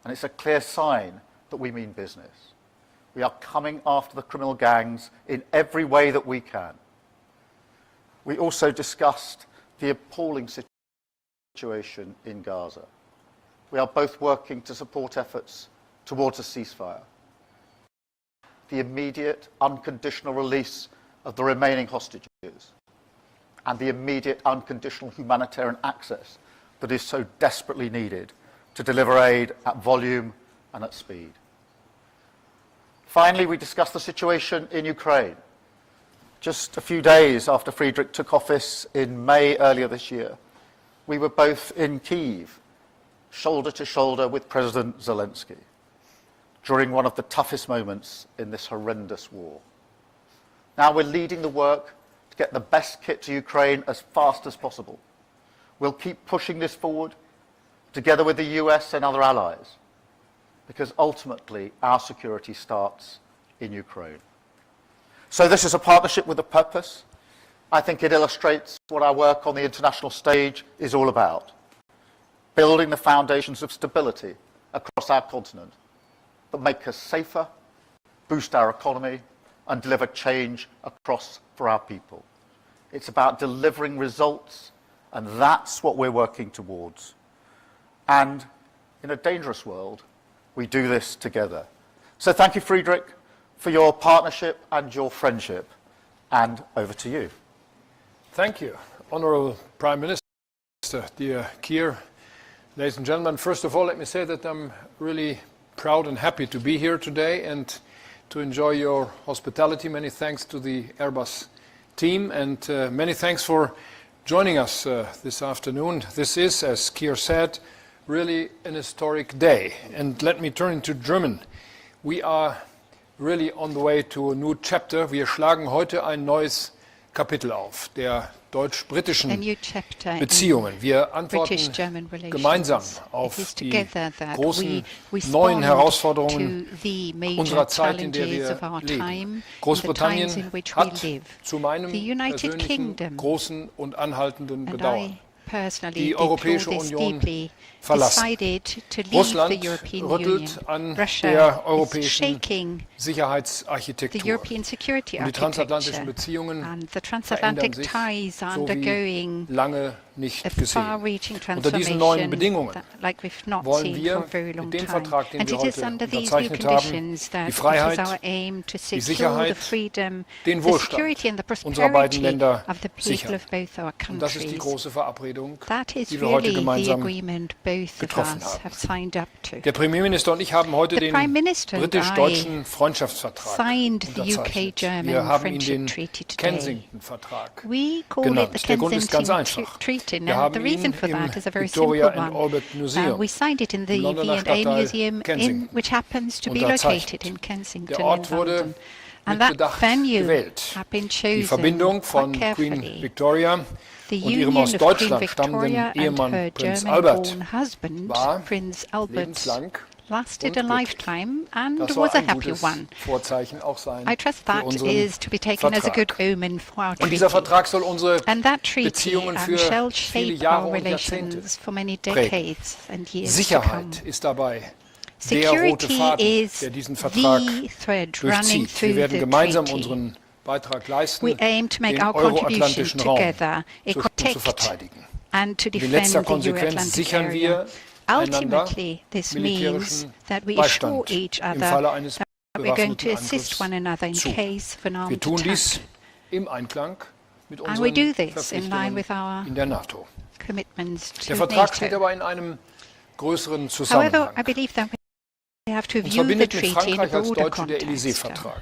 and it's a clear sign that we mean business. We are coming after the criminal gangs in every way that we can. We also discussed the appalling situation in Gaza. We are both working to support efforts towards a ceasefire. The immediate, unconditional release of the remaining hostages, and the immediate, unconditional humanitarian access that is so desperately needed to deliver aid at volume and at speed. Finally, we discussed the situation in Ukraine. Just a few days after Friedrich took office in May earlier this year, we were both in Kyiv, shoulder to shoulder with President Zelensky, during one of the toughest moments in this horrendous war. Now we're leading the work to get the best kit to Ukraine as fast as possible. We'll keep pushing this forward, together with the US and other allies, because ultimately our security starts in Ukraine. So this is a partnership with a purpose. I think it illustrates what our work on the international stage is all about: building the foundations of stability across our continent that make us safer, boost our economy, and deliver change across for our people. It's about delivering results, and that's what we're working towards. And in a dangerous world, we do this together. So thank you, Friedrich, for your partnership and your friendship. And over to you. Thank you, Honourable Prime Minister, dear Keir. Ladies and gentlemen, first of all, let me say that I'm really proud and happy to be here today and to enjoy your hospitality. Many thanks to the Airbus team, and many thanks for joining us this afternoon. This is, as Keir said, really an historic day. And let me turn into German. We are really on the way to a new chapter. Wir schlagen heute ein neues Kapitel auf der deutsch-britischen Beziehungen. Wir antworten gemeinsam auf die großen neuen Herausforderungen unserer Zeit, in der wir leben. Großbritannien hat zu meinem persönlichen großen und anhaltenden Bedauern die Europäische Union verlassen. Russland rüttelt an der europäischen Sicherheitsarchitektur. Und die transatlantischen Beziehungen verändern sich so wie lange nicht gesehen. Unter diesen neuen Bedingungen wollen wir mit dem Vertrag, den wir heute unterzeichnet haben, die Freiheit, die Sicherheit, den Wohlstand unserer beiden Länder sichern. Und das ist die große Verabredung, die wir heute gemeinsam getroffen haben. Der Premierminister und ich haben heute den britisch-deutschen Freundschaftsvertrag unterzeichnet. Wir haben ihn den Kensington-Vertrag genannt. Der Grund ist ganz einfach. Wir haben ihn im Victoria and Albert Museum im Londoner Stadtteil Kensington unterzeichnet. Der Ort wurde mit Bedacht gewählt. Die Verbindung von Queen Victoria und ihrem aus Deutschland stammenden Ehemann Prinz Albert war lebenslang lasted a lifetime and das was soll a ein happy gutes one. Vorzeichen auch sein I trust für that unseren is to be taken as a good omen for our Und dieser treaty. Vertrag soll unsere And that treaty Beziehungen für shall viele shape Jahre our und Jahrzehnte relations for many prägen. decades and years to come. Sicherheit ist dabei der rote Security Faden, is der diesen Vertrag the thread running durchzieht. through Wir werden the gemeinsam treaty. unseren Beitrag leisten, We aim to make den our contribution euroatlantischen Raum together zu protect verteidigen. and to In defend letzter the Konsequenz Euro-Atlantic sichern area. wir einander Ultimately, this means militärischen that we assure Beistand each im other Falle eines that we're going to bewaffneten assist one another in Angriffs zu. case of an Wir armed tun attack. dies im Einklang mit And we do unseren this in line Verpflichtungen with our in der NATO. commitments to Der Vertrag steht NATO. aber in einem größeren However, I Zusammenhang. believe that we have to Uns view the verbindet mit treaty in a Frankreich als broader Deutsche der context. Élysée-Vertrag.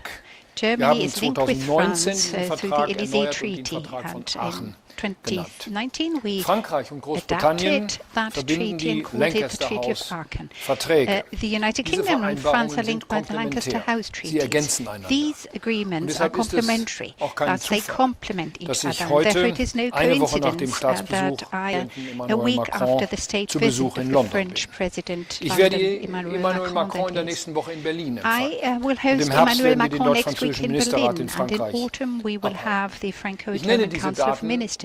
Wir Germany haben is linked with 2019 France den through the Vertrag Elysée erneuert und den Treaty, Vertrag von and Aachen in genannt. 2019 we Frankreich und Großbritannien adapted that verbinden treaty and die called it the Lancaster Treaty of House Aachen. Verträge. The United Diese Kingdom and France Vereinbarungen are linked by the sind Lancaster komplementär. House Sie treaties. ergänzen einander. These Und agreements are deshalb ist es complementary, auch kein thus they Zufall, complement each dass ich other. heute, Therefore it is no eine Woche nach dem coincidence Staatsbesuch that I, Präsidenten a Emmanuel week Macron after the state zu visit Besuch of in the London French bin. President, Ich werde Emmanuel Emmanuel Macron, Macron in der that is. nächsten Woche in Berlin I empfangen. will Und host im Herbst Emmanuel werden wir den Macron next week deutsch-französischen in Ministerrat Berlin, in and in Frankreich autumn we will abhalten. have the Ich nenne Franco-German diese Council of Daten Ministers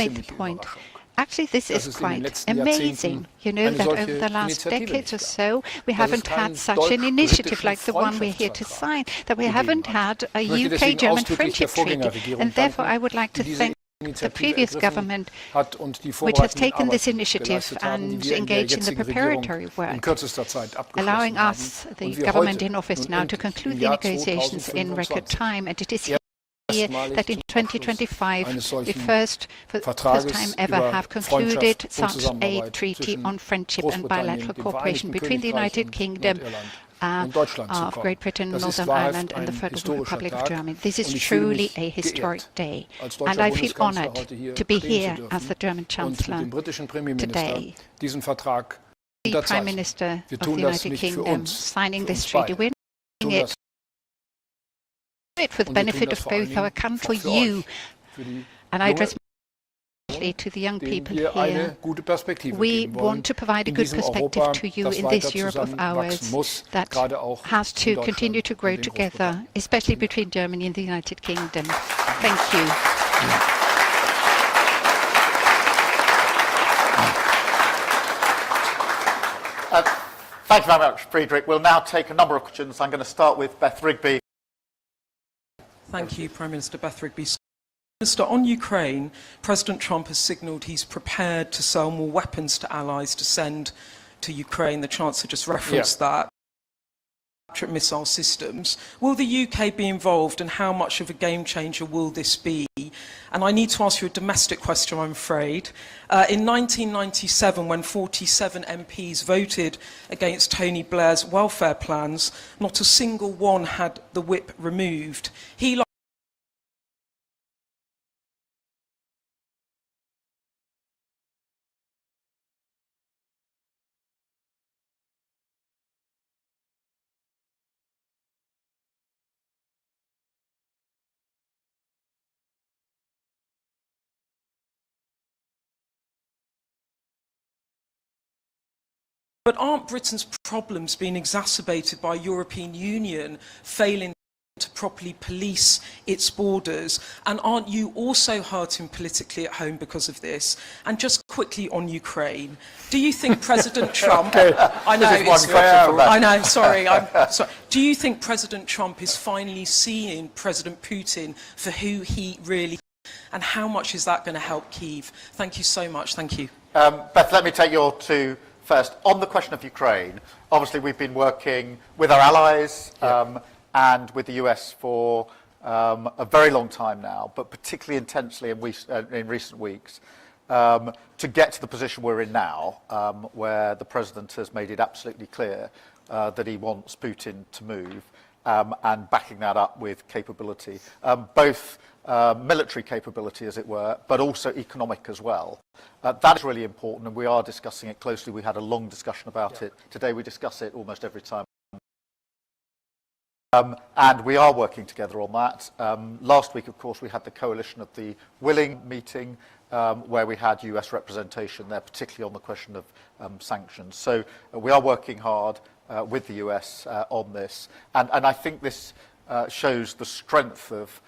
made the ziemliche point. Überraschung. Actually, this dass is es in den quite letzten amazing, you know, eine that solche over the last Initiative decades or nicht so, we Dass es haven't keinen had such an initiative like the one we're here to sign, that we haven't had a Ich möchte deswegen UK-German ausdrücklich der friendship treaty. Vorgängerregierung And therefore, danken, I would like to die diese thank the previous government, which has taken this initiative and engaged in the preparatory work, allowing us, the government in office now, to conclude the negotiations in record time. And it is here that in 2025 we for the first time ever have concluded such a treaty on friendship and bilateral cooperation between the United Kingdom of Great Britain, Northern Ireland and the Federal Republic of Germany. This is truly a historic day, and I feel honoured to be here as the German Chancellor today. The Prime Minister of the United Kingdom signing this treaty. We're doing it for the benefit of both our country, you, and I address to the young people here. We want to provide a good perspective to you in this Europe of ours that has to continue to grow together, especially between Germany and the United Kingdom. Thank you. Thank you very much, Friedrich. We'll now take a number of questions. I'm going to start with Beth Rigby. Thank you, Prime Minister. Beth Rigby. Minister, on Ukraine, President Trump has signalled he's prepared to sell more weapons to allies to send to Ukraine. The Chancellor just referenced that. Missile systems. Will the UK be involved, and how much of a game changer will this be? And I need to ask you a domestic question, I'm afraid. In 1997, when 47 MPs voted against Tony Blair's welfare plans, not a single one had the whip removed. He But aren't Britain's problems being exacerbated by European Union failing to properly police its borders? And aren't you also hurting politically at home because of this? And just quickly on Ukraine, do you think President Trump... I know, I know, sorry. Do you think President Trump is finally seeing President Putin for who he really is? And how much is that going to help Kyiv? Thank you so much. Thank you. Beth, let me take your two. First, on the question of Ukraine, obviously we've been working with our allies and with the US for a very long time now, but particularly intensely in recent weeks, to get to the position we're in now, where the President has made it absolutely clear that he wants Putin to move, and backing that up with capability, both military capability, as it were, but also economic as well. That is really important, and we are discussing it closely. We had a long discussion about it. Today we discuss it almost every time. And we are working together on that. Last week, of course, we had the Coalition of the Willing meeting, where we had US representation there, particularly on the question of sanctions. So we are working hard with the US on this. And I think this shows the strength of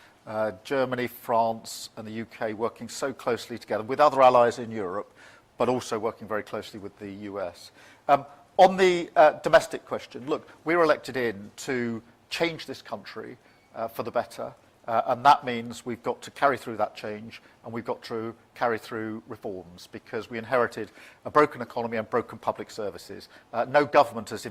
Germany, France and the UK working so closely together with other allies in Europe, but also working very closely with the US. On the domestic question, look, we were elected in to change this country for the better, and that means we've got to carry through that change, and we've got to carry through reforms, because we inherited a broken economy and broken public services. No government has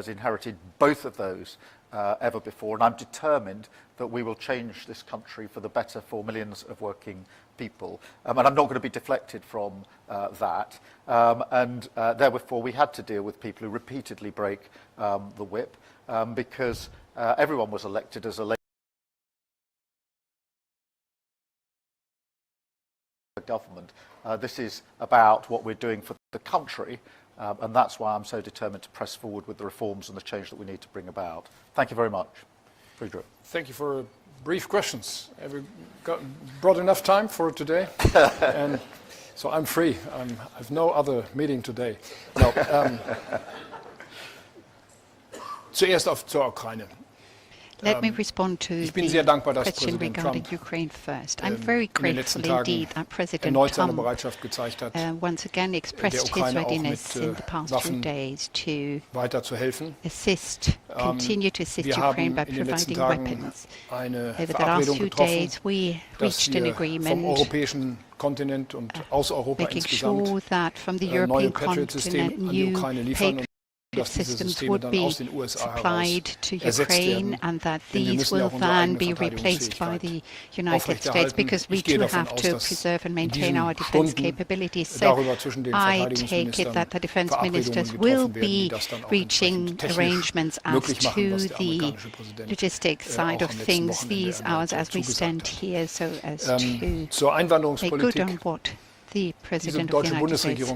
inherited both of those ever before, and I'm determined that we will change this country for the better for millions of working people. And I'm not going to be deflected from that. Therefore, we had to deal with people who repeatedly break the whip, because everyone was elected as a government. This is about what we're doing for the country, and that's why I'm so determined to press forward with the reforms and the change that we need to bring about. Thank you very much. Friedrich. Thank you for brief questions. Have we brought enough time for today? And so I'm free. I have no other meeting today. No, zuerst zur Ukraine. Let me respond to the question regarding Ukraine first. I'm very grateful indeed that President Trump once again expressed his readiness in the past few days to continue to assist Ukraine by providing weapons. Over the last few days, we reached an agreement making sure that from the European continent new Patriot systems would be supplied to Ukraine, and that these will then be replaced by the United States, because we do have to preserve and maintain our defense capabilities. So I take it that the defense ministers will be reaching arrangements as to the logistics side of things these hours as we stand here, so as to make good on what the President of the United States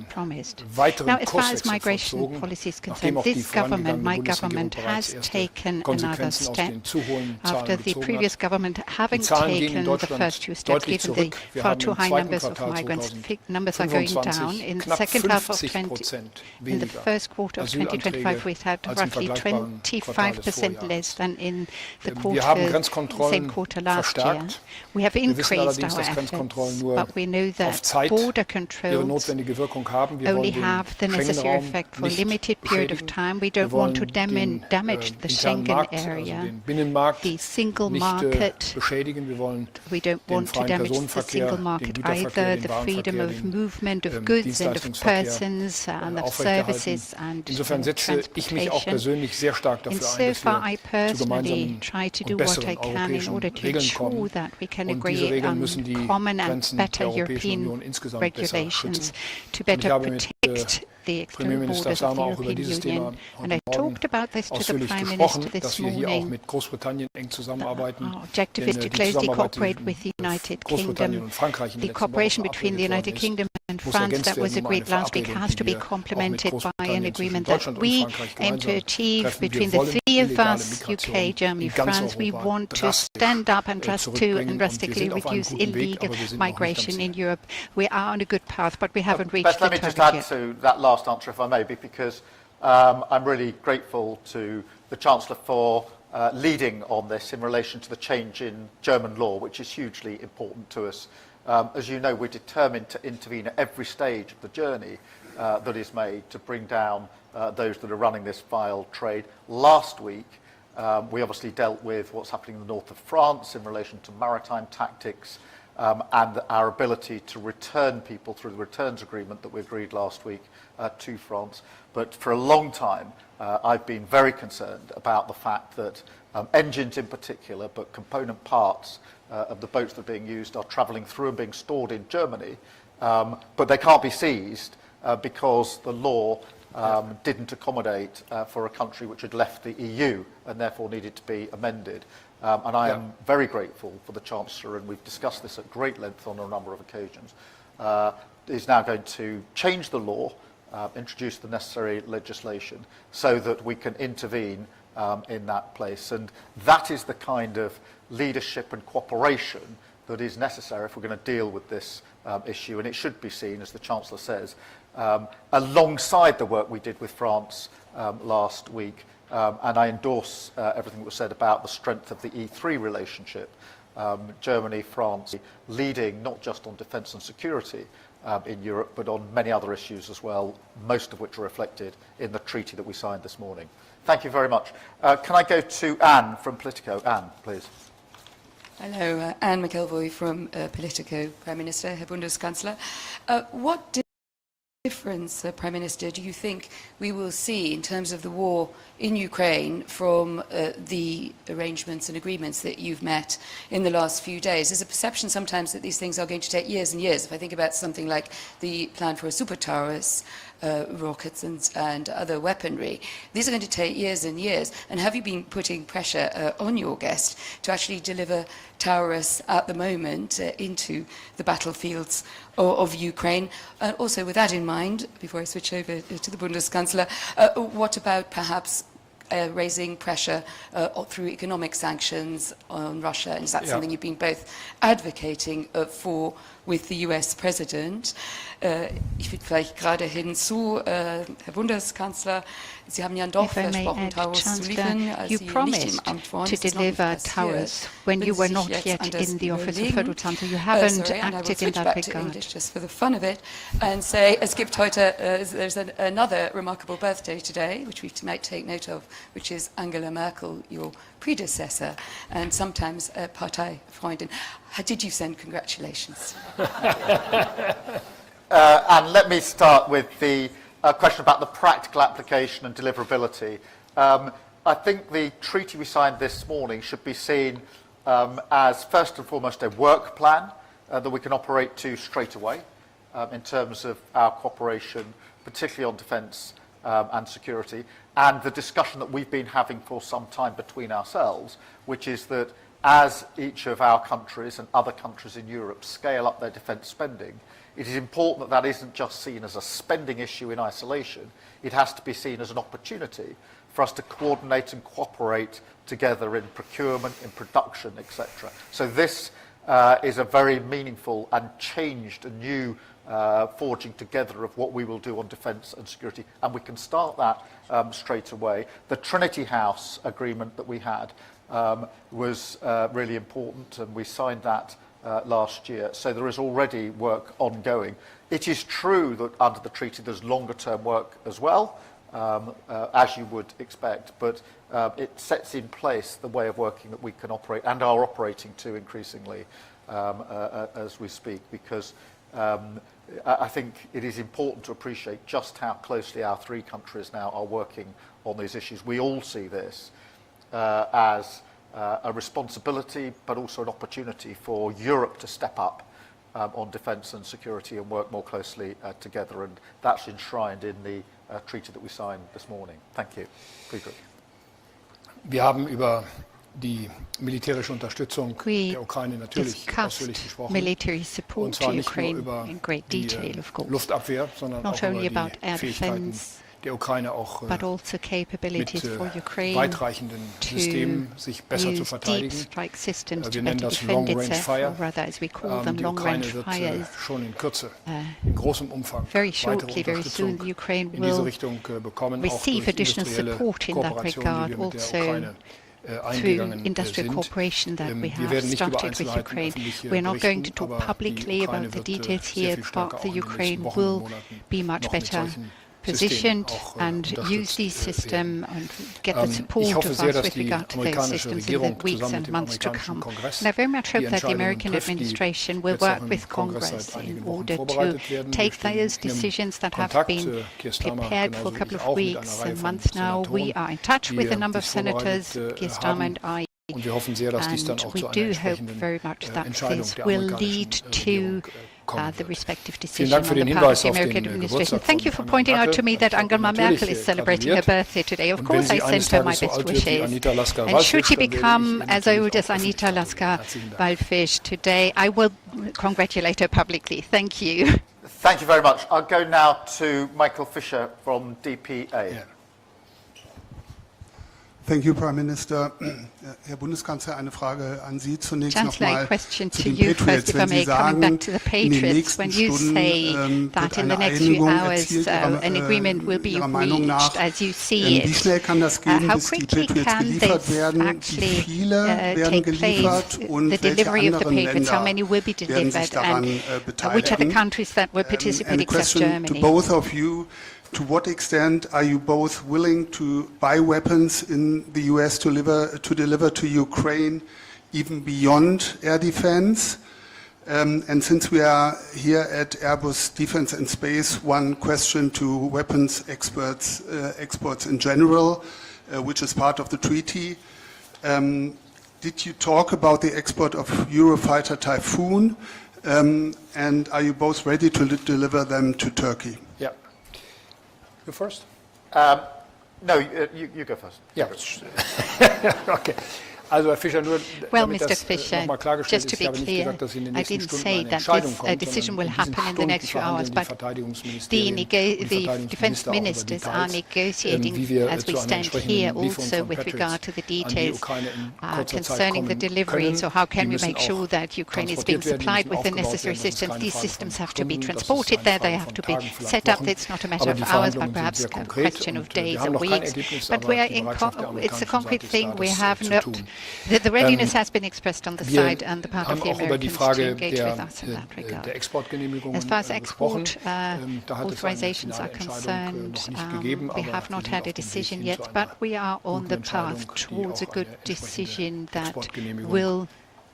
promised. Now, as far as migration policy is concerned, this government, my government, has taken another step after the previous government having taken the first two steps, given the far too high numbers of migrants. Numbers are going down. In the second half of in the first quarter of 2025, we had roughly 25% less than in the same quarter last year. We have increased our efforts, but we know that border controls only have the necessary effect for a limited period of time. We don't want to damage the Schengen area, the single market. We don't want to damage the single market either, the freedom of movement of goods and of persons and of services and transportation. And so far, I personally try to do what I can in order to ensure that we can agree on common and better European regulations to better protect the external borders of the European Union. And I talked about this to the Prime Minister this morning. Our objective is to closely cooperate with the United Kingdom. The cooperation between the United Kingdom and France that was agreed last week has to be complemented by an agreement that we aim to achieve between the three of us, UK, Germany, France. We want to stand up and drastically reduce illegal migration in Europe. We are on a good path, but we haven't reached the target yet. Let me just add to that last answer, if I may, because I'm really grateful to the Chancellor for leading on this in relation to the change in German law, which is hugely important to us. As you know, we're determined to intervene at every stage of the journey that is made to bring down those that are running this vile trade. Last week, we obviously dealt with what's happening in the north of France in relation to maritime tactics and our ability to return people through the returns agreement that we agreed last week to France. But for a long time, I've been very concerned about the fact that engines in particular, but component parts of the boats that are being used are travelling through and being stored in Germany, but they can't be seized because the law didn't accommodate for a country which had left the EU and therefore needed to be amended. And I am very grateful for the Chancellor, and we've discussed this at great length on a number of occasions, is now going to change the law, introduce the necessary legislation so that we can intervene in that place. And that is the kind of leadership and cooperation that is necessary if we're going to deal with this issue. And it should be seen, as the Chancellor says, alongside the work we did with France last week. And I endorse everything that was said about the strength of the E3 relationship. Germany, France, leading not just on defence and security in Europe, but on many other issues as well, most of which are reflected in the treaty that we signed this morning. Thank you very much. Can I go to Anne from Politico? Anne, please. Hello, Anne McElvoy from Politico. Prime Minister, Herr Bundeskanzler. What difference, Prime Minister, do you think we will see in terms of the war in Ukraine from the arrangements and agreements that you've met in the last few days? There's a perception sometimes that these things are going to take years and years. If I think about something like the plan for a super Taurus, rockets and other weaponry, these are going to take years and years. And have you been putting pressure on your guest to actually deliver Taurus at the moment into the battlefields of Ukraine? Also, with that in mind, before I switch over to the Bundeskanzler, what about perhaps raising pressure through economic sanctions on Russia? And is that something you've been both advocating for with the US President? Ich will vielleicht gerade hinzu, Herr Bundeskanzler, Sie haben ja doch versprochen, Taurus zu liefern, als Sie nicht im Amt waren. To deliver Taurus when you were not yet in the office of Federal Chancellor. You haven't acted in that regard. English just for the fun of it, and say, es gibt heute, there's another remarkable birthday today, which we might take note of, which is Angela Merkel, your predecessor, and sometimes a Parteifreundin. Did you send congratulations? And let me start with the question about the practical application and deliverability. I think the treaty we signed this morning should be seen as first and foremost a work plan that we can operate to straight away in terms of our cooperation, particularly on defence and security, and the discussion that we've been having for some time between ourselves, which is that as each of our countries and other countries in Europe scale up their defence spending, it is important that that isn't just seen as a spending issue in isolation. It has to be seen as an opportunity for us to coordinate and cooperate together in procurement, in production, etc. So this is a very meaningful and changed and new forging together of what we will do on defence and security, and we can start that straight away. The Trinity House agreement that we had was really important, and we signed that last year. So there is already work ongoing. It is true that under the treaty there's longer term work as well, as you would expect, but it sets in place the way of working that we can operate and are operating to increasingly as we speak, because I think it is important to appreciate just how closely our three countries now are working on these issues. We all see this as a responsibility, but also an opportunity for Europe to step up on defence and security and work more closely together, and that's enshrined in the treaty that we signed this morning. Thank you. Friedrich. Wir haben über die militärische Unterstützung der Ukraine natürlich ausführlich gesprochen. Military support Und zwar to nicht nur Ukraine über in great detail, die of course. Luftabwehr, sondern Not auch only über about die air Fähigkeiten defense, der Ukraine auch but also mit capabilities for Ukraine weitreichenden Systemen sich besser zu use deep verteidigen. strike systems to Wir nennen better das defend Long Range itself, Fire. or rather, as we call them, Die long range Ukraine wird fires. schon in Kürze, in großem Umfang Very weitere shortly, very soon, Unterstützung the Ukraine in diese will Richtung bekommen, auch receive durch additional industrielle support in that Kooperation, regard, die wir mit der also Ukraine through eingegangen industrial sind. cooperation that we Wir have werden nicht über started with Einzelheiten Ukraine. öffentlich We're not going to berichten, talk aber die publicly Ukraine about the wird details sehr here, viel stärker but auch the in den nächsten Ukraine Wochen will und Monaten be much noch mit better solchen positioned Systemen auch and use these systems and get the Ich support hoffe of sehr, us dass with die regard to those amerikanische systems in Regierung the weeks zusammen and mit dem months to amerikanischen come. Kongress And I very much hope die that the Entscheidungen American trifft, die administration will jetzt auch work im with Kongress Congress seit einigen in Wochen order to vorbereitet werden. take Wir stehen those in decisions that have Kontakt, been Keir Starmer prepared for a genauso wie couple ich of auch mit weeks einer Reihe and von months now. We Senatoren, are in touch with a number of dies senators, vorbereitet Keir Starmer and I. Und wir hoffen sehr, dass dies dann And auch we zu einer do hope entsprechenden very much that Entscheidung this der will amerikanischen lead to Regierung kommen the wird. respective Vielen decision Dank on für den the part of Hinweis the auf American den administration. Geburtstag Thank you von for pointing out to me that Angela Angela Merkel is natürlich celebrating her gratuliert. birthday today. Of Und wenn course, sie I eines sent her my Tages so best alt wird wie wishes. Anita Lasker And should she Wallfisch, dann werde ich become ihr as natürlich old as auch Anita öffentlich Lasker gratulieren. Herzlichen Dank. Wallfisch today, I will congratulate her publicly. Thank you. Thank you very much. I'll go now to Michael Fisher from DPA. Yeah. Thank you, Prime Minister. Herr Bundeskanzler, eine Frage an Sie zunächst Chancellor, a nochmal question zu to den you first, Patriots. if I Wenn may, Sie coming sagen, back to the in den Patriots, nächsten when you Stunden say wird that in the eine next few Einigung hours erzielt, an agreement will be Ihrer Meinung reached nach, as you see wie it, schnell kann das gehen, how bis die quickly Patriots can geliefert this werden? Wie actually viele werden take geliefert place, und the welche delivery of the anderen Patriots, how Länder many will be werden sich delivered, daran and which are the beteiligen? countries that will participate And a except question to Germany? both of you. To what extent are you both willing to buy weapons in the US to deliver to Ukraine, even beyond air defense? And since we are here at Airbus Defence and Space, one question to weapons exports in general, which is part of the treaty. Did you talk about the export of Eurofighter Typhoon? And are you both ready to deliver them to Turkey? Yeah. You first? No, you go first. Yeah. Okay. Also, Herr Fischer, nur Well, damit Mr. das Fischer, nochmal klargestellt just ist, to ich be habe nicht clear, gesagt, dass in den I nächsten didn't Stunden say eine that Entscheidung a kommt, decision will sondern in diesen happen in the next few Stunden hours, verhandeln die but Verteidigungsministerien und die the defense Verteidigungsminister auch über ministers are Details, negotiating, wie wir as we zu einer stand here, entsprechenden Lieferung also von with regard Patriots to the an die details Ukraine in kurzer Zeit concerning the kommen delivery. können. So how Die can we müssen make sure auch that Ukraine is being transportiert werden, die supplied müssen with the aufgebaut necessary werden. Das ist systems? keine These Frage systems von have to be Stunden, das ist transported eine there. They Frage have von to be Tagen, vielleicht set up. Wochen. It's not a matter Aber of die hours, but Verhandlungen sind perhaps sehr a konkret question of und wir days haben or noch kein weeks. Ergebnis, But aber we are die in Bereitschaft der it's a amerikanischen concrete Seite ist da, thing. We das have zu not. tun. The readiness has been expressed on the Wir side and the part of haben the auch über die Americans to Frage engage with us in that regard. der Exportgenehmigungen As far as gesprochen. export Da hat es eine authorizations are finale Entscheidung concerned, noch nicht gegeben, we aber have wir not sind had auf a dem Weg decision hin yet, zu but einer we are on guten the Entscheidung, path die towards a auch good eine entsprechende decision that Exportgenehmigung will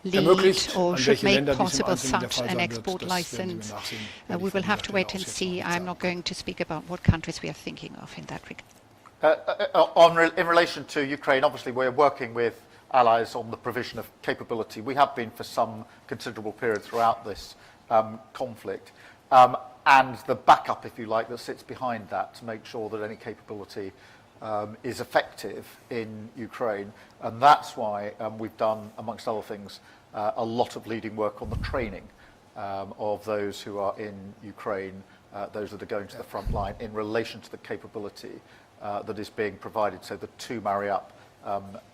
lead ermöglicht. or An should welche make Länder dies im possible Einzelnen der such Fall an sein wird, export das werden license. wir nachsehen. We will have to wait and see. I'm not going to speak about what countries we are thinking of in that regard. In relation to Ukraine, obviously we're working with allies on the provision of capability. We have been for some considerable period throughout this conflict. And the backup, if you like, that sits behind that to make sure that any capability is effective in Ukraine. And that's why we've done, amongst other things, a lot of leading work on the training of those who are in Ukraine, those that are going to the front line, in relation to the capability that is being provided, so the two marry up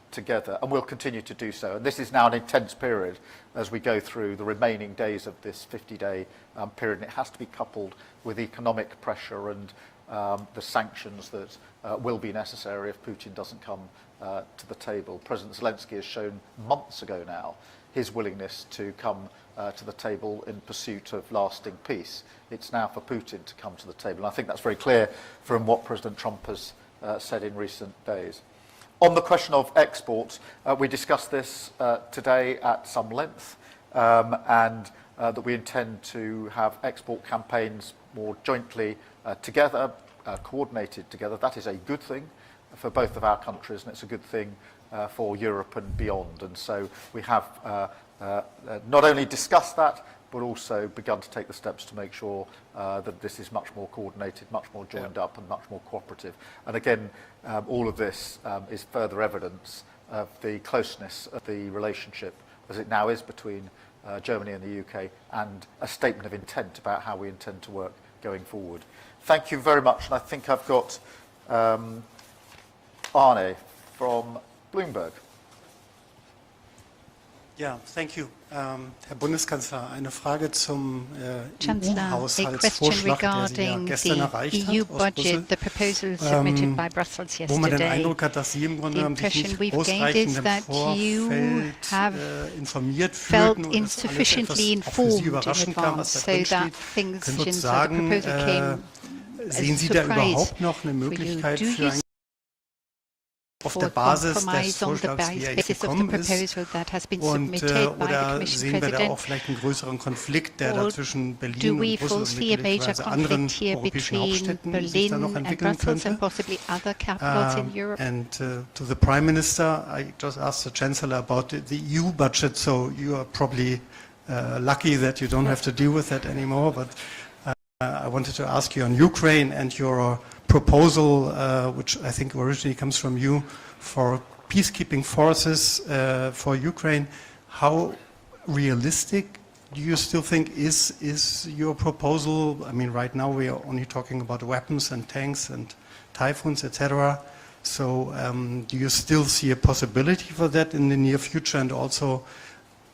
together, and we'll continue to do so. And this is now an intense period as we go through the remaining days of this 50-day period, and it has to be coupled with economic pressure and the sanctions that will be necessary if Putin doesn't come to the table. President Zelensky has shown months ago now his willingness to come to the table in pursuit of lasting peace. It's now for Putin to come to the table. And I think that's very clear from what President Trump has said in recent days. On the question of exports, we discussed this today at some length, and that we intend to have export campaigns more jointly together, coordinated together. That is a good thing for both of our countries, and it's a good thing for Europe and beyond. And so we have not only discussed that, but also begun to take the steps to make sure that this is much more coordinated, much more joined up, and much more cooperative. And again, all of this is further evidence of the closeness of the relationship as it now is between Germany and the UK, and a statement of intent about how we intend to work going forward. Thank you very much. And I think I've got Arne from Bloomberg. Ja, thank you. Herr Bundeskanzler, eine Frage zum EU-Haushaltsvorschlag, der Sie ja gestern erreicht hat aus Brüssel, wo man den Eindruck hat, dass Sie im Grunde genommen sich nicht ausreichend im Vorfeld informiert fühlten und das alles etwas auch für Sie überraschend kam, was da drin steht. Können Sie uns sagen, sehen Sie da überhaupt noch eine Möglichkeit für ein auf der Basis des Vorschlags, wie er jetzt gekommen ist, und oder sehen wir da auch vielleicht einen größeren Konflikt, der da zwischen Berlin und Brüssel und möglicherweise anderen europäischen Hauptstädten sich da noch entwickeln könnte? And to the Prime Minister, I just asked the Chancellor about the EU budget, so you are probably lucky that you don't have to deal with that anymore, but I wanted to ask you on Ukraine and your proposal, which I think originally comes from you, for peacekeeping forces for Ukraine. How realistic do you still think is your proposal? I mean, right now we are only talking about weapons and tanks and typhoons, etc. So do you still see a possibility for that in the near future? And also,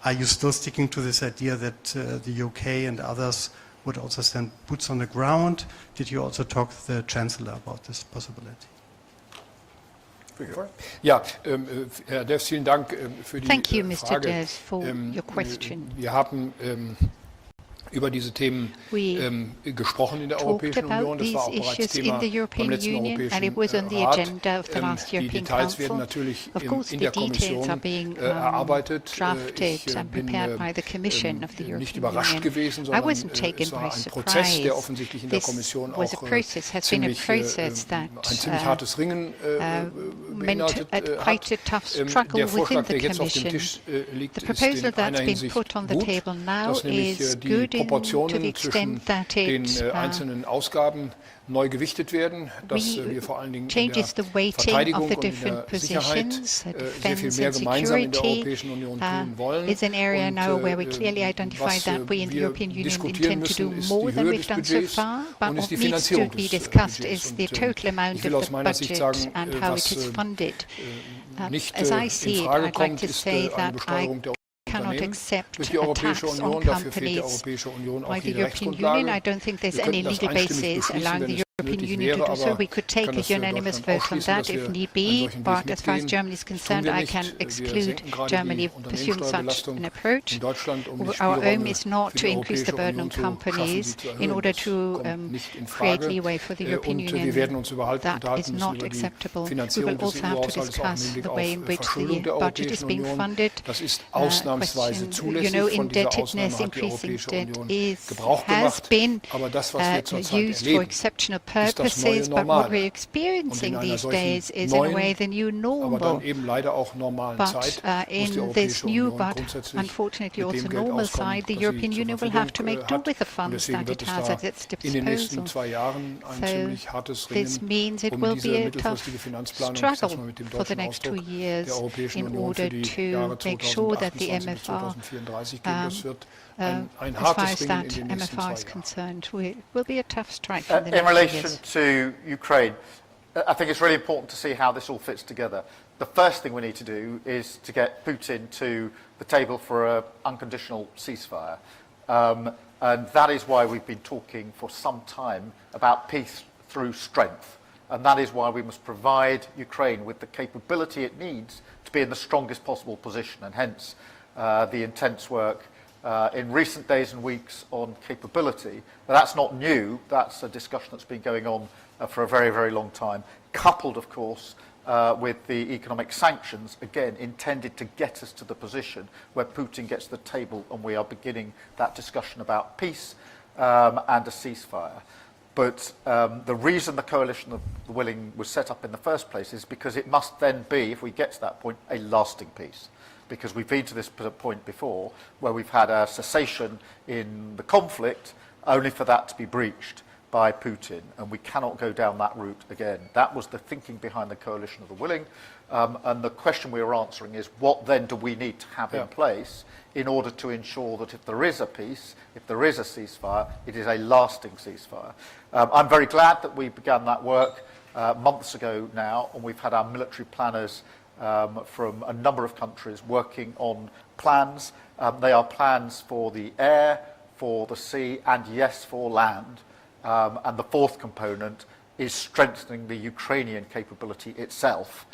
are you still sticking to this idea that the UK and others would also send boots on the ground? Did you also talk to the Chancellor about this possibility? Ja, Herr Deß, vielen Dank für die Thank you, Mr. Frage. Deß, for your question. Wir haben über diese Themen gesprochen in der Europäischen Union. Das war auch bereits Thema beim letzten Europäischen Rat. Die Details werden natürlich in der Kommission erarbeitet. Ich bin nicht überrascht gewesen, sondern es war ein Prozess, der offensichtlich in der Kommission auch ein ziemlich hartes Ringen beinhaltet hat. Der Vorschlag, der jetzt auf dem Tisch liegt, ist in einer Hinsicht gut, dass nämlich die Proportionen zwischen den einzelnen Ausgaben neu gewichtet werden, dass wir vor allen Dingen in der Verteidigung und in der Sicherheit sehr viel mehr gemeinsam in der Europäischen Union tun wollen. Is an area now where we clearly identify that we in the European Union intend to do more than we've done so far, but what needs to be discussed is the total amount of the budget and how it is funded. As I see it, I'd like to say that I cannot accept a tax on companies by the European Union. I don't think there's any legal basis allowing the European Union to do so. We could take a unanimous vote on that if need be, but as far as Germany is concerned, I can exclude Germany pursuing such an approach. Our aim is not to increase the burden on companies in order to create leeway for the European Union. That is not acceptable. We will also have to discuss the way in which the budget is being funded. Indebtedness, increasing debt has been used for exceptional purposes, but what we're experiencing these days is in a way the new normal. But in this new but unfortunately also normal side, the European Union will have to make do with the funds that it has at its disposal. So this means it will be a tough struggle for the next 2 years in order to make sure that the MFR, as far as that MFR is concerned, will be a tough strike in the next 2 years. In relation to Ukraine, I think it's really important to see how this all fits together. The first thing we need to do is to get Putin to the table for an unconditional ceasefire. And that is why we've been talking for some time about peace through strength. And that is why we must provide Ukraine with the capability it needs to be in the strongest possible position, and hence the intense work in recent days and weeks on capability. But that's not new. That's a discussion that's been going on for a very, very long time, coupled, of course, with the economic sanctions, again, intended to get us to the position where Putin gets to the table and we are beginning that discussion about peace and a ceasefire. But the reason the Coalition of the Willing was set up in the first place is because it must then be, if we get to that point, a lasting peace. Because we've been to this point before where we've had a cessation in the conflict only for that to be breached by Putin, and we cannot go down that route again. That was the thinking behind the Coalition of the Willing, and the question we are answering is what then do we need to have in place in order to ensure that if there is a peace, if there is a ceasefire, it is a lasting ceasefire. I'm very glad that we began that work months ago now, and we've had our military planners from a number of countries working on plans. They are plans for the air, for the sea, and yes, for land. And the fourth component is strengthening the Ukrainian capability itself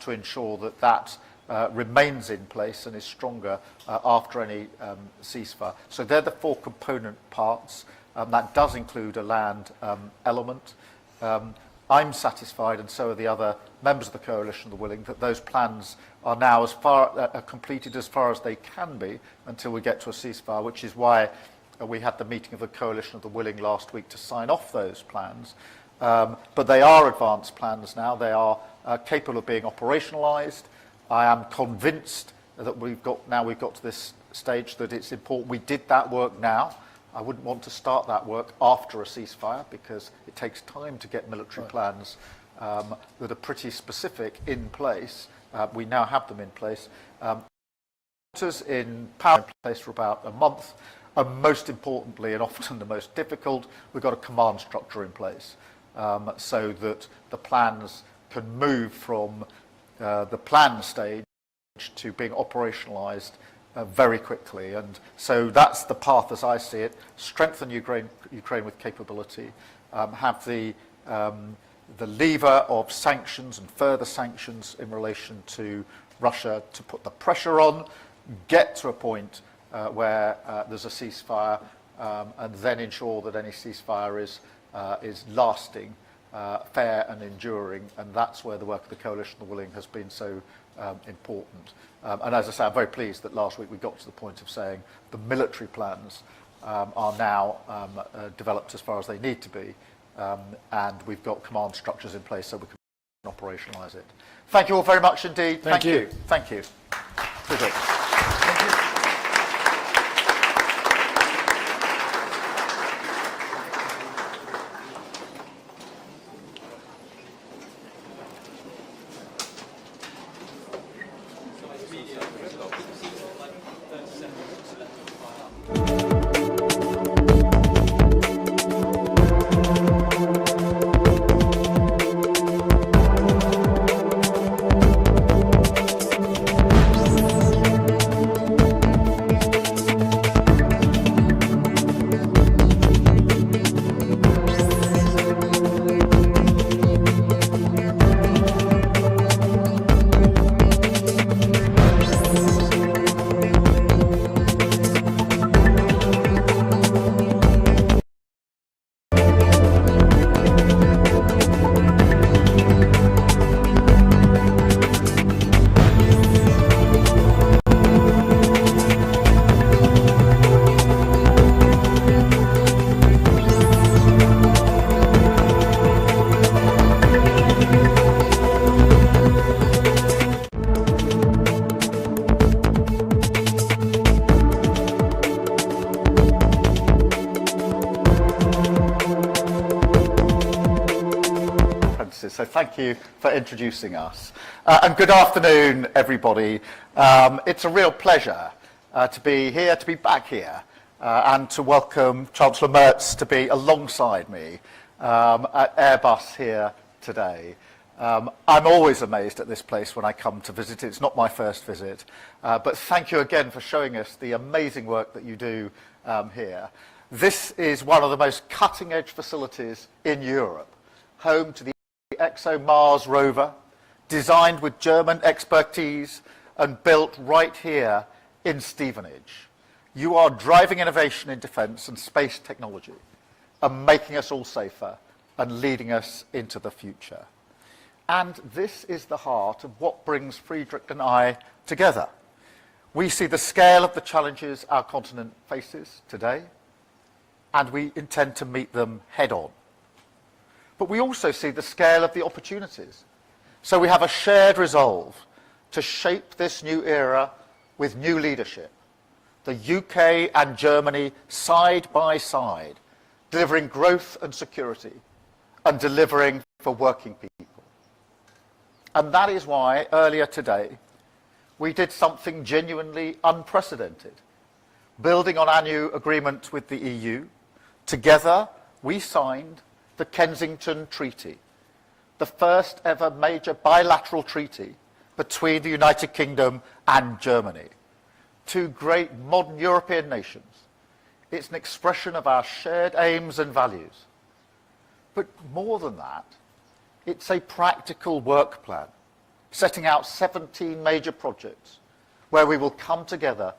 to ensure that that remains in place and is stronger after any ceasefire. So they're the four component parts. That does include a land element. I'm satisfied, and so are the other members of the Coalition of the Willing, that those plans are now completed as far as they can be until we get to a ceasefire, which is why we had the meeting of the Coalition of the Willing last week to sign off those plans. But they are advanced plans now. They are capable of being operationalised. I am convinced that we've got to this stage that it's important we did that work now. I wouldn't want to start that work after a ceasefire because it takes time to get military plans that are pretty specific in place. We now have them in place. In power in place for about a month. And most importantly, and often the most difficult, we've got a command structure in place so that the plans can move from the plan stage to being operationalised very quickly. And so that's the path as I see it. Strengthen Ukraine with capability, have the lever of sanctions and further sanctions in relation to Russia to put the pressure on, get to a point where there's a ceasefire, and then ensure that any ceasefire is lasting, fair and enduring, and that's where the work of the Coalition of the Willing has been so important. And as I say, I'm very pleased that last week we got to the point of saying the military plans are now developed as far as they need to be, and we've got command structures in place so we can operationalise it. Thank you all very much indeed. Thank you. Thank you. Thank you. speakers, so thank you for introducing us. And good afternoon, everybody. It's a real pleasure to be here, to be back here, and to welcome Chancellor Merz to be alongside me at Airbus here today. I'm always amazed at this place when I come to visit. It's not my first visit, but thank you again for showing us the amazing work that you do here. This is one of the most cutting-edge facilities in Europe, home to the ExoMars rover, designed with German expertise and built right here in Stevenage. You are driving innovation in defence and space technology and making us all safer and leading us into the future. And this is the heart of what brings Friedrich and I together. We see the scale of the challenges our continent faces today, and we intend to meet them head-on. But we also see the scale of the opportunities. So we have a shared resolve to shape this new era with new leadership. The UK and Germany side by side, delivering growth and security, and delivering for working people. And that is why, earlier today, we did something genuinely unprecedented. Building on our new agreement with the EU, together we signed the Kensington Treaty, the first ever major bilateral treaty between the United Kingdom and Germany. Two great modern European nations. It's an expression of our shared aims and values. But more than that, it's a practical work plan, setting out 17 major projects where we will come together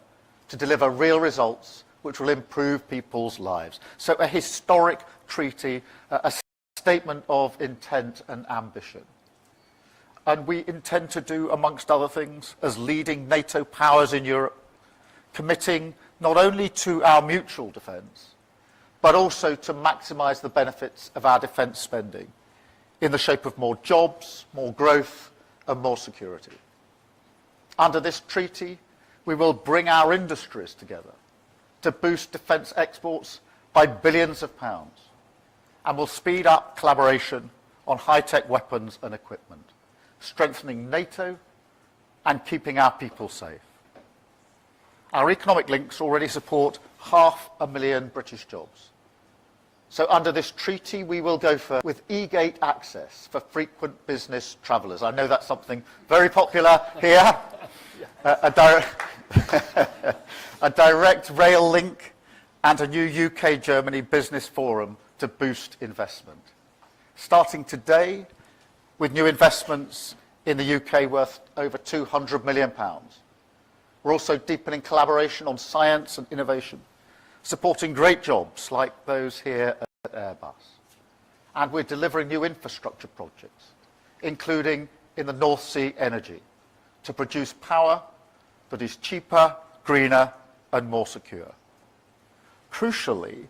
to deliver real results which will improve people's lives. So a historic treaty, a statement of intent and ambition. And we intend to do, amongst other things, as leading NATO powers in Europe, committing not only to our mutual defence, but also to maximise the benefits of our defence spending in the shape of more jobs, more growth, and more security. Under this treaty, we will bring our industries together to boost defence exports by billions of pounds, and will speed up collaboration on high-tech weapons and equipment, strengthening NATO and keeping our people safe. Our economic links already support 500,000 British jobs. So under this treaty, we will go for with e-gate access for frequent business travellers. I know that's something very popular here. A direct rail link and a new UK-Germany business forum to boost investment. Starting today with new investments in the UK worth over £200 million. We're also deepening collaboration on science and innovation, supporting great jobs like those here at Airbus. And we're delivering new infrastructure projects, including in the North Sea energy, to produce power that is cheaper, greener, and more secure. Crucially,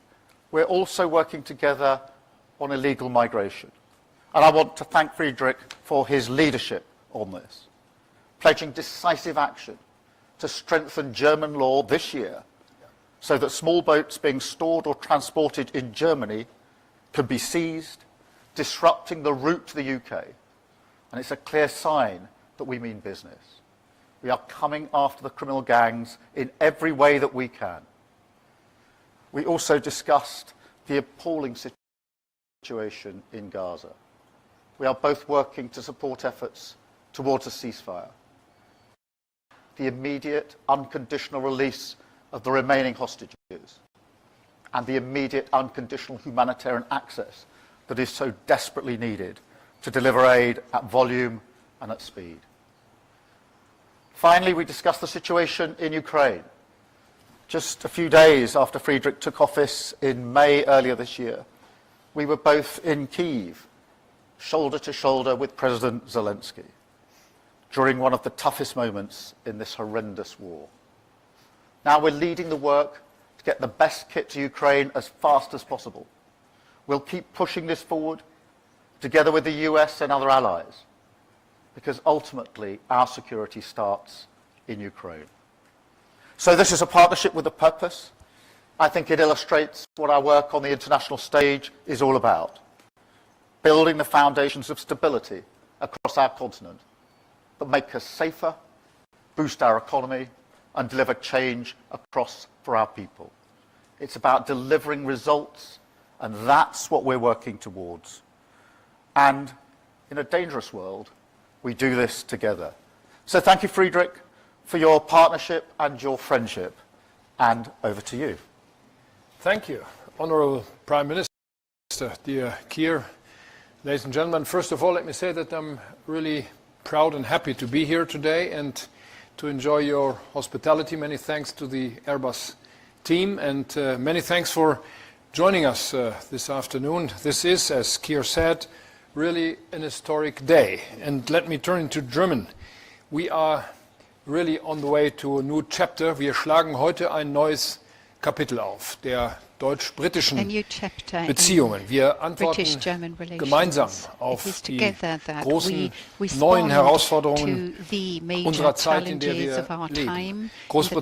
we're also working together on illegal migration. And I want to thank Friedrich for his leadership on this, pledging decisive action to strengthen German law this year so that small boats being stored or transported in Germany can be seized, disrupting the route to the UK. And it's a clear sign that we mean business. We are coming after the criminal gangs in every way that we can. We also discussed the appalling situation in Gaza. We are both working to support efforts towards a ceasefire, the immediate unconditional release of the remaining hostages, and the immediate unconditional humanitarian access that is so desperately needed to deliver aid at volume and at speed. Finally, we discussed the situation in Ukraine. Just a few days after Friedrich took office in May earlier this year, we were both in Kyiv, shoulder to shoulder with President Zelensky, during one of the toughest moments in this horrendous war. Now we're leading the work to get the best kit to Ukraine as fast as possible. We'll keep pushing this forward, together with the US and other allies, because ultimately our security starts in Ukraine. So this is a partnership with a purpose. I think it illustrates what our work on the international stage is all about. building the foundations of stability across our continent that make us safer, boost our economy, and deliver change across for our people. It's about delivering results, and that's what we're working towards. And in a dangerous world, we do this together. So thank you, Friedrich, for your partnership and your friendship. And over to you. Thank you, Honourable Prime Minister, dear Keir. Ladies and gentlemen, first of all, let me say that I'm really proud and happy to be here today and to enjoy your hospitality. Many thanks to the Airbus team, and many thanks for joining us this afternoon. This is, as Keir said, really an historic day. And let me turn into German. We are really on the way to a new chapter. Wir schlagen heute ein neues Kapitel auf, der deutsch-britischen Beziehungen. Wir antworten gemeinsam auf die großen neuen Herausforderungen unserer Zeit, in der wir leben. Großbritannien